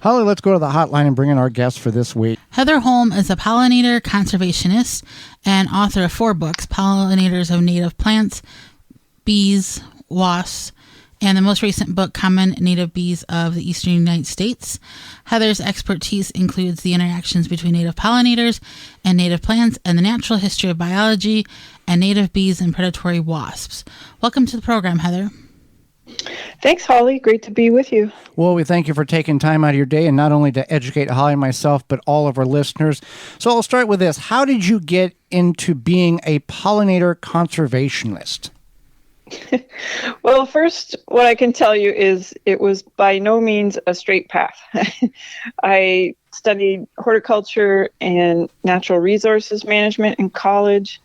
Holly, let's go to the hotline and bring in our guest for this week. Heather Holm is a pollinator conservationist and author of 4 books, Pollinators of Native Plants, Bees, Wasps, and the most recent book, Common Native Bees of the Eastern United States. Heather's expertise includes the interactions between native pollinators and native plants and the natural history of biology and native bees and predatory wasps. Welcome to the program, Heather. Thanks, Holly. Great to be with you. Well, we thank you for taking time out of your day and not only to educate Holly and myself, but all of our listeners. So I'll start with this. How did you get into being a pollinator conservationist? Well, first, what I can tell you is it was by no means a straight path. I studied horticulture and natural resources management in college.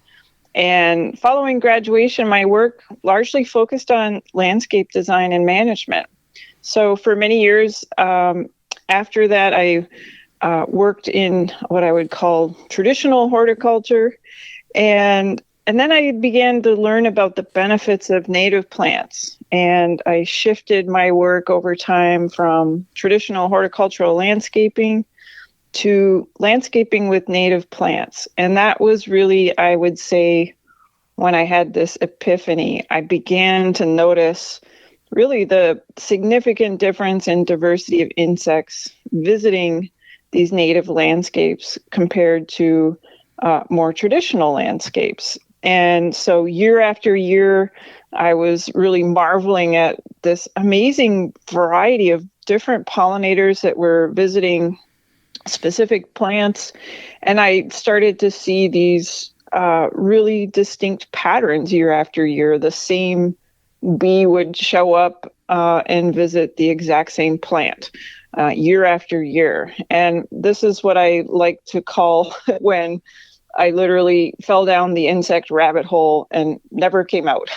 And following graduation, my work largely focused on landscape design and management. So for many years after that, I worked in what I would call traditional horticulture. And then I began to learn about the benefits of native plants. And I shifted my work over time from traditional horticultural landscaping to landscaping with native plants. And that was really, I would say, when I had this epiphany, I began to notice really the significant difference in diversity of insects visiting these native landscapes compared to more traditional landscapes. And so year after year, I was really marveling at this amazing variety of different pollinators that were visiting specific plants. And I started to see these really distinct patterns year after year. The same bee would show up and visit the exact same plant year after year. And this is what I like to call when I literally fell down the insect rabbit hole and never came out.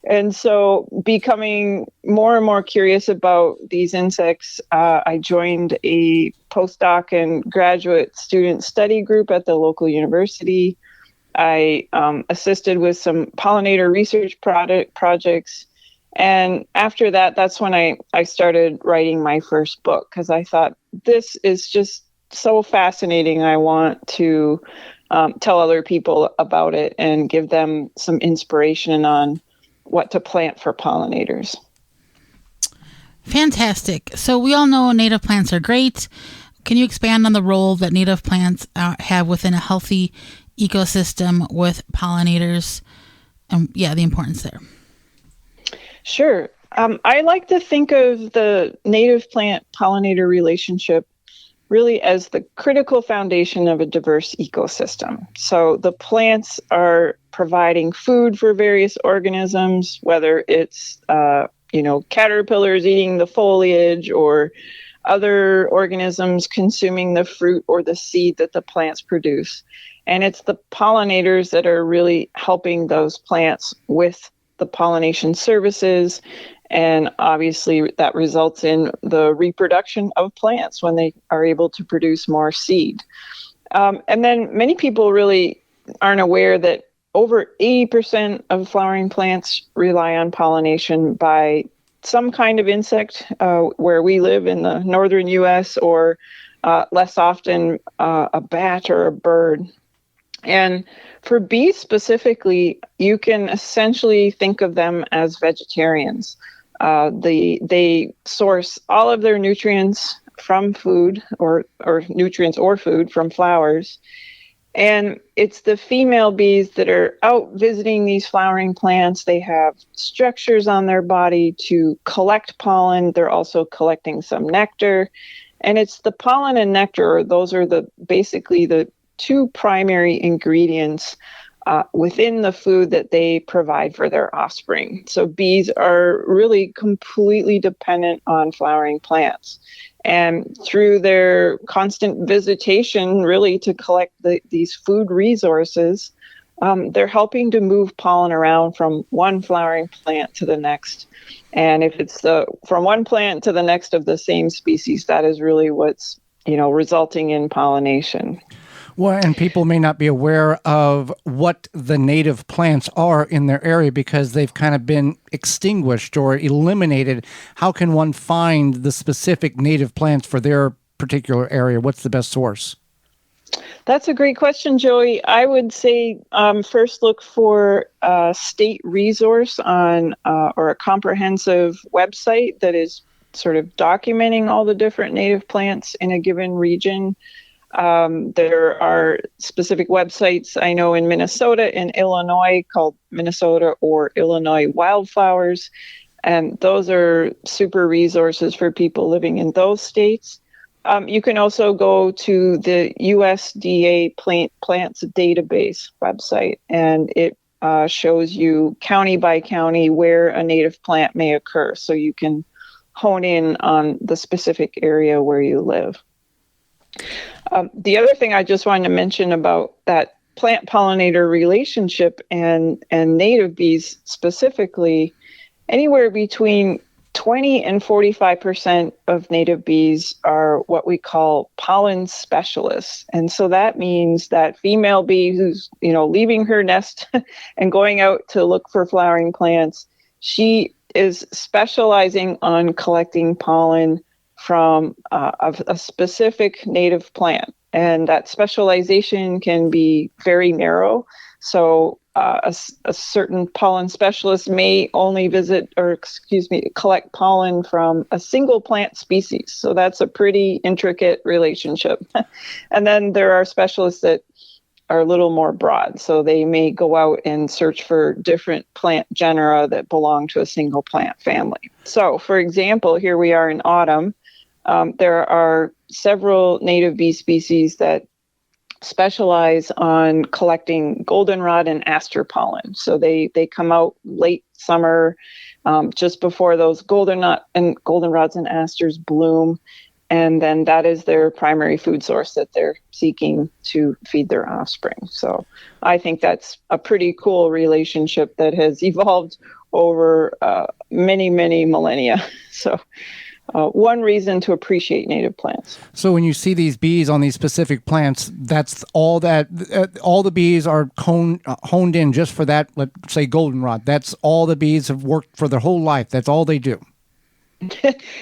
And so becoming more and more curious about these insects, I joined a postdoc and graduate student study group at the local university. I assisted with some pollinator research projects. And after that, that's when I started writing my first book, because I thought this is just so fascinating. I want to tell other people about it and give them some inspiration on what to plant for pollinators. Fantastic. So we all know native plants are great. Can you expand on the role that native plants have within a healthy ecosystem with pollinators? The importance there. Sure. I like to think of the native plant pollinator relationship really as the critical foundation of a diverse ecosystem. So the plants are providing food for various organisms, whether it's caterpillars eating the foliage or other organisms consuming the fruit or the seed that the plants produce. And it's the pollinators that are really helping those plants with the pollination services. And obviously that results in the reproduction of plants when they are able to produce more seed. And then many people really aren't aware that over 80% of flowering plants rely on pollination by some kind of insect where we live in the northern U.S., or less often a bat or a bird. And for bees specifically, you can essentially think of them as vegetarians. They source all of their nutrients from food or nutrients or food from flowers. And it's the female bees that are out visiting these flowering plants. They have structures on their body to collect pollen. They're also collecting some nectar. And it's the pollen and nectar, those are basically the two primary ingredients within the food that they provide for their offspring. So bees are really completely dependent on flowering plants. And through their constant visitation, really to collect these food resources, they're helping to move pollen around from one flowering plant to the next. And if it's from one plant to the next of the same species, that is really what's resulting in pollination. Well, and people may not be aware of what the native plants are in their area because they've kind of been extinguished or eliminated. How can one find the specific native plants for their particular area? What's the best source? That's a great question, Joey. I would say first look for a state resource on or a comprehensive website that is sort of documenting all the different native plants in a given region. There are specific websites I know in Minnesota and Illinois called Minnesota or Illinois Wildflowers, and those are super resources for people living in those states. You can also go to the USDA plants database website, and it shows you county by county where a native plant may occur, so you can hone in on the specific area where you live. The other thing I just wanted to mention about that plant-pollinator relationship and native bees specifically, anywhere between 20 and 45% of native bees are what we call pollen specialists. And so that means that female bee who's, leaving her nest and going out to look for flowering plants, she is specializing on collecting pollen from a specific native plant. And that specialization can be very narrow. So a certain pollen specialist may only collect pollen from a single plant species. So that's a pretty intricate relationship. And then there are specialists that are a little more broad. So they may go out and search for different plant genera that belong to a single plant family. So for example, here we are in autumn. There are several native bee species that specialize on collecting goldenrod and aster pollen. So they come out late summer, just before those goldenrods and asters bloom. And then that is their primary food source that they're seeking to feed their offspring. So I think that's a pretty cool relationship that has evolved over many, many millennia. So one reason to appreciate native plants. So when you see these bees on these specific plants, that's all all the bees are honed in just for that, let's say goldenrod. That's all the bees have worked for their whole life. That's all they do.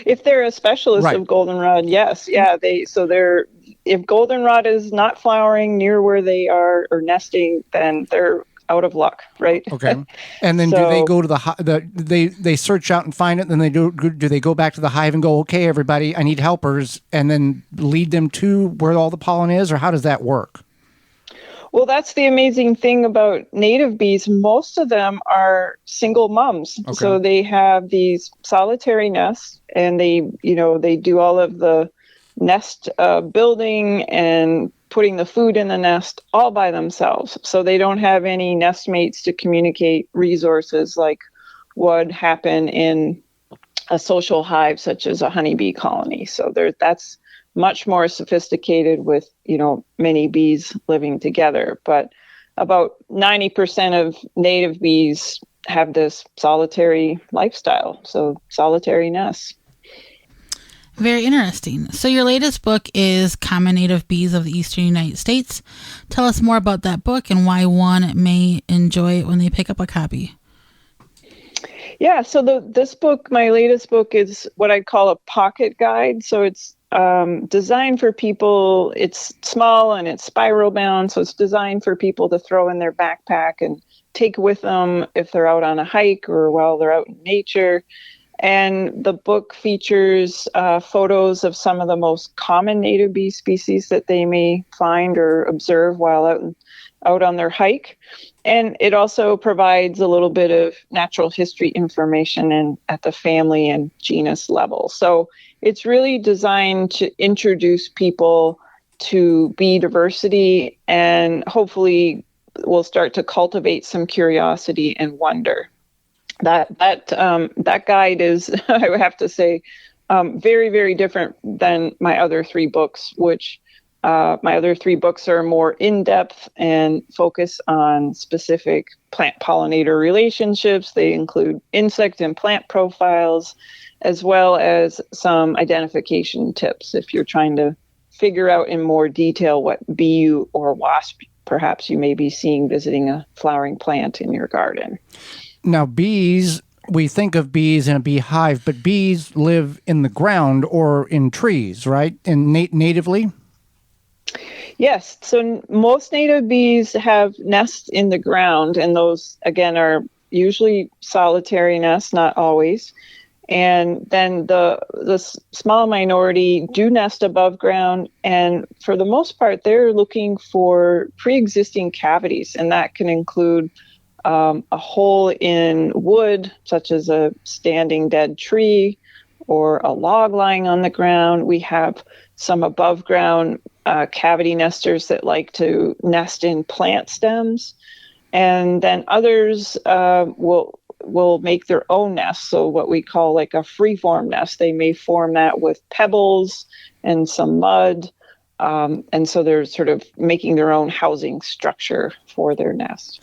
If they're a specialist Right. of goldenrod, yes. Yeah, if goldenrod is not flowering near where they are or nesting, then they're out of luck, right? Okay. And then do they go to they search out and find it, then do they go back to the hive and go, okay, everybody, I need helpers, and then lead them to where all the pollen is, or how does that work? Well, that's the amazing thing about native bees. Most of them are single moms. Okay. So they have these solitary nests, and they do all of the nest building and putting the food in the nest all by themselves. So they don't have any nest mates to communicate resources like would happen in a social hive such as a honeybee colony. So that's much more sophisticated with, many bees living together. But about 90% of native bees have this solitary lifestyle, so solitary nests. Very interesting. So your latest book is Common Native Bees of the Eastern United States. Tell us more about that book and why one may enjoy it when they pick up a copy. Yeah, so this book, my latest book, is what I call a pocket guide. So it's designed for people. It's small and it's spiral bound, so it's designed for people to throw in their backpack and take with them if they're out on a hike or while they're out in nature. And the book features photos of some of the most common native bee species that they may find or observe while out on their hike. And it also provides a little bit of natural history information at the family and genus level. So it's really designed to introduce people to bee diversity, and hopefully will start to cultivate some curiosity and wonder. That guide is, I would have to say, very, very different than my other three books, which my other three books are more in-depth and focus on specific plant-pollinator relationships. They include insect and plant profiles, as well as some identification tips if you're trying to figure out in more detail what bee or wasp perhaps you may be seeing visiting a flowering plant in your garden. Now, bees, we think of bees in a beehive, but bees live in the ground or in trees, right? And natively? Yes. So most native bees have nests in the ground, and those, again, are usually solitary nests, not always. And then the small minority do nest above ground, and for the most part, they're looking for pre-existing cavities, and that can include a hole in wood, such as a standing dead tree or a log lying on the ground. We have some above ground cavity nesters that like to nest in plant stems, and then others will make their own nest. So what we call like a free-form nest. They may form that with pebbles and some mud. And so they're sort of making their own housing structure for their nest.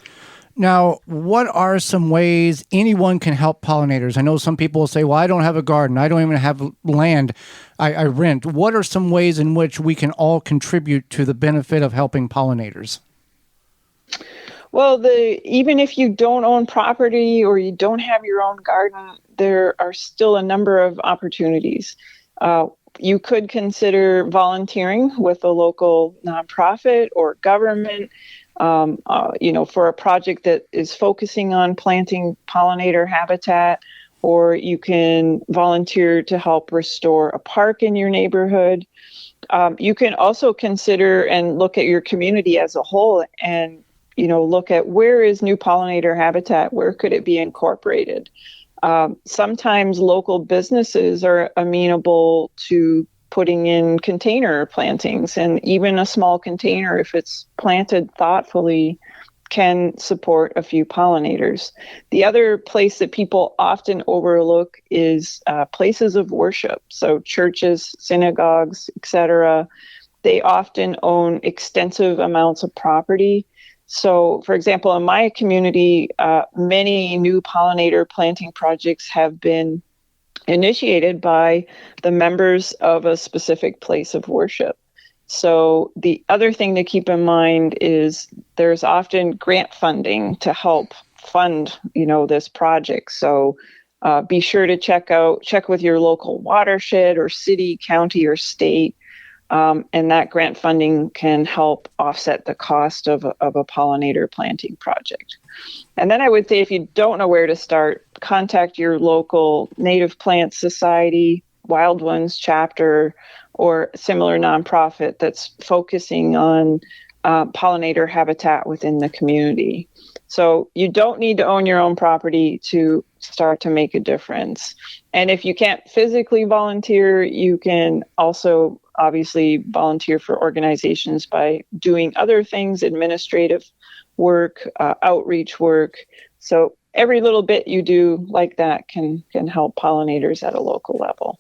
Now, what are some ways anyone can help pollinators? I know some people will say, well, I don't have a garden. I don't even have land. I rent. What are some ways in which we can all contribute to the benefit of helping pollinators? Well, even if you don't own property or you don't have your own garden, there are still a number of opportunities. You could consider volunteering with a local nonprofit or government, for a project that is focusing on planting pollinator habitat, or you can volunteer to help restore a park in your neighborhood. You can also consider and look at your community as a whole and look at where is new pollinator habitat, where could it be incorporated? Sometimes local businesses are amenable to putting in container plantings, and even a small container, if it's planted thoughtfully, can support a few pollinators. The other place that people often overlook is places of worship. So churches, synagogues, etc. They often own extensive amounts of property. So, for example, in my community, many new pollinator planting projects have been initiated by the members of a specific place of worship. So the other thing to keep in mind is there's often grant funding to help fund, this project. So be sure to check with your local watershed or city, county, or state. And that grant funding can help offset the cost of a pollinator planting project. And then I would say, if you don't know where to start, contact your local Native Plant Society, Wild Ones chapter, or similar nonprofit that's focusing on pollinator habitat within the community. So you don't need to own your own property to start to make a difference. And if you can't physically volunteer, you can also obviously volunteer for organizations by doing other things, administrative work, outreach work. So every little bit you do like that can help pollinators at a local level.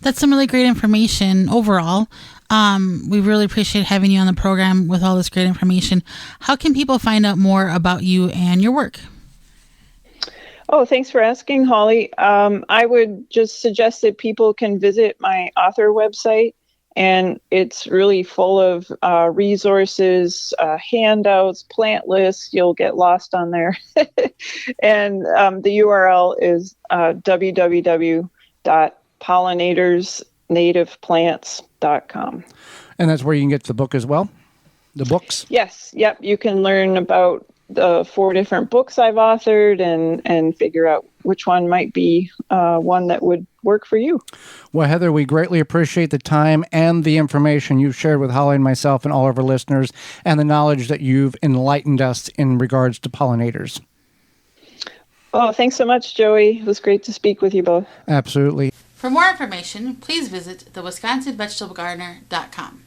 That's some really great information overall. We really appreciate having you on the program with all this great information. How can people find out more about you and your work? Oh, thanks for asking, Holly. I would just suggest that people can visit my author website, and it's really full of resources, handouts, plant lists. You'll get lost on there. And the URL is www.pollinatorsnativeplants.com. And that's where you can get the book as well? The books? Yes. Yep. You can learn about the 4 different books I've authored and figure out which one might be one that would work for you. Well, Heather, we greatly appreciate the time and the information you've shared with Holly and myself and all of our listeners, and the knowledge that you've enlightened us in regards to pollinators. Oh, thanks so much, Joey. It was great to speak with you both. Absolutely. For more information, please visit thewisconsinvegetablegardener.com.